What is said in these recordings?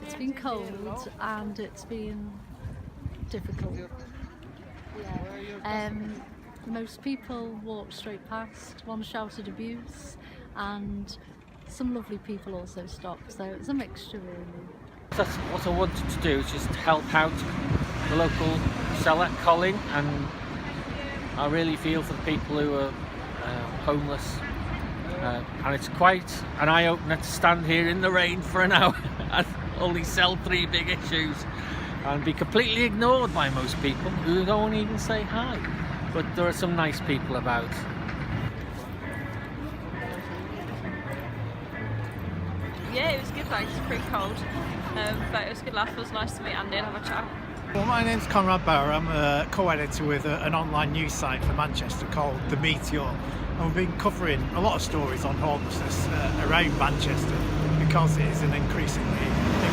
It's been cold and it's been difficult. Yeah. Most people walked straight past, one shouted abuse, and some lovely people also stopped, so it's a mixture really. That's what I wanted to do, is just help out the local seller, Colin, and I really feel for the people who are homeless. And it's quite an eye-opener to stand here in the rain for an hour and only sell 3 big issues and be completely ignored by most people who don't even say hi. But there are some nice people about. Yeah, it was good, thanks. It's pretty cold, but it was a good laugh. It was nice to meet Andy and have a chat. Well, my name's Conrad Bauer. I'm a co-editor with an online news site for Manchester called The Meteor. And we've been covering a lot of stories on homelessness around Manchester because it is an increasingly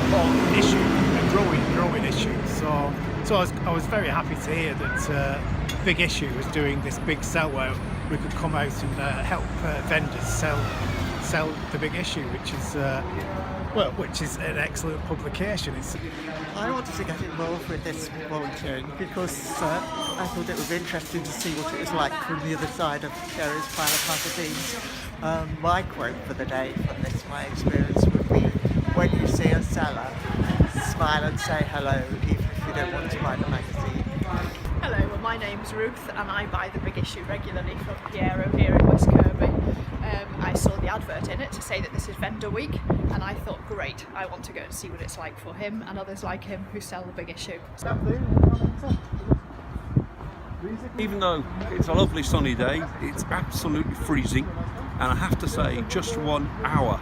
important issue, a growing issue. So I was very happy to hear that Big Issue was doing this big sell where we could come out and help vendors sell the Big Issue, which is an excellent publication. I wanted to get involved with this volunteering because I thought it was interesting to see what it was like from the other side of Sherry's pile of magazines. My quote for the day from this, my experience, would be, when you see a seller, smile and say hello, even if you don't want to buy the magazine. Hello, well, my name's Ruth and I buy the Big Issue regularly from Piero here in West Kirby. I saw the advert in it to say that this is Vendor Week and I thought, great, I want to go and see what it's like for him and others like him who sell the Big Issue. Even though it's a lovely sunny day, it's absolutely freezing, and I have to say, just 1 hour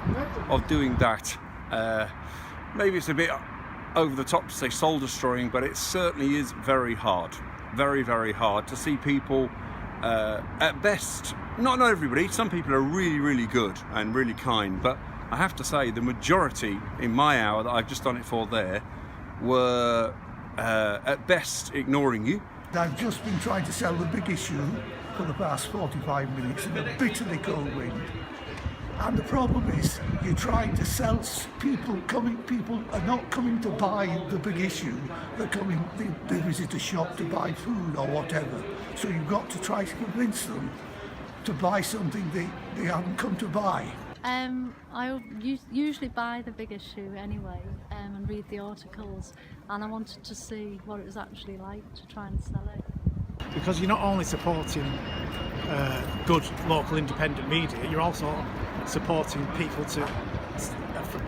of doing that, maybe it's a bit over the top to say soul destroying, but it certainly is very hard, very hard to see people at best, not everybody, some people are really good and really kind, but I have to say the majority in my hour that I've just done it for there were at best ignoring you. I've just been trying to sell the Big Issue for the past 45 minutes in a bitterly cold wind. And the problem is, you're trying to sell people are not coming to buy the Big Issue, they're coming, they visit a shop to buy food or whatever. So you've got to try to convince them to buy something they haven't come to buy. I usually buy the Big Issue anyway and read the articles, and I wanted to see what it was actually like to try and sell it. Because you're not only supporting good local independent media, you're also supporting people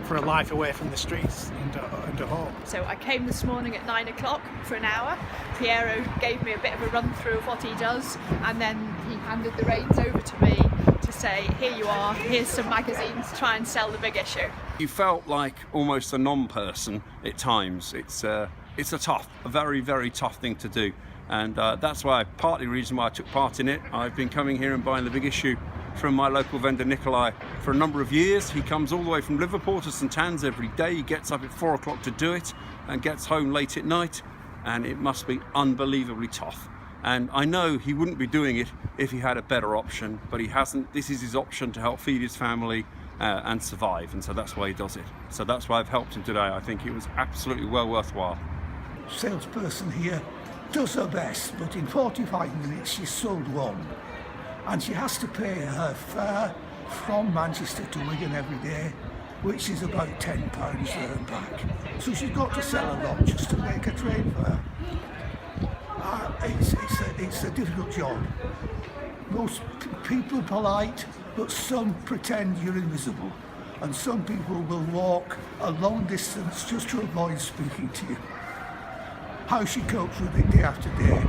for a life away from the streets and a home. So I came this morning at 9 o'clock for an hour. Piero gave me a bit of a run through of what he does, and then he handed the reins over to me to say, here you are, here's some magazines, try and sell the Big Issue. You felt like almost a non-person at times. It's a very tough thing to do, and that's why, partly the reason why I took part in it. I've been coming here and buying the Big Issue from my local vendor Nikolai for a number of years. He comes all the way from Liverpool to St Anne's every day. He gets up at 4 o'clock to do it and gets home late at night, and it must be unbelievably tough. And I know he wouldn't be doing it if he had a better option, but he hasn't. This is his option to help feed his family and survive, and so that's why he does it. So that's why I've helped him today. I think it was absolutely well worthwhile. Salesperson here does her best, but in 45 minutes she's sold one. And she has to pay her fare from Manchester to Wigan every day, which is about £10 there and back. So she's got to sell a lot just to make a train fare. It's a difficult job. Most people are polite, but some pretend you're invisible. And some people will walk a long distance just to avoid speaking to you. How she copes with it day after day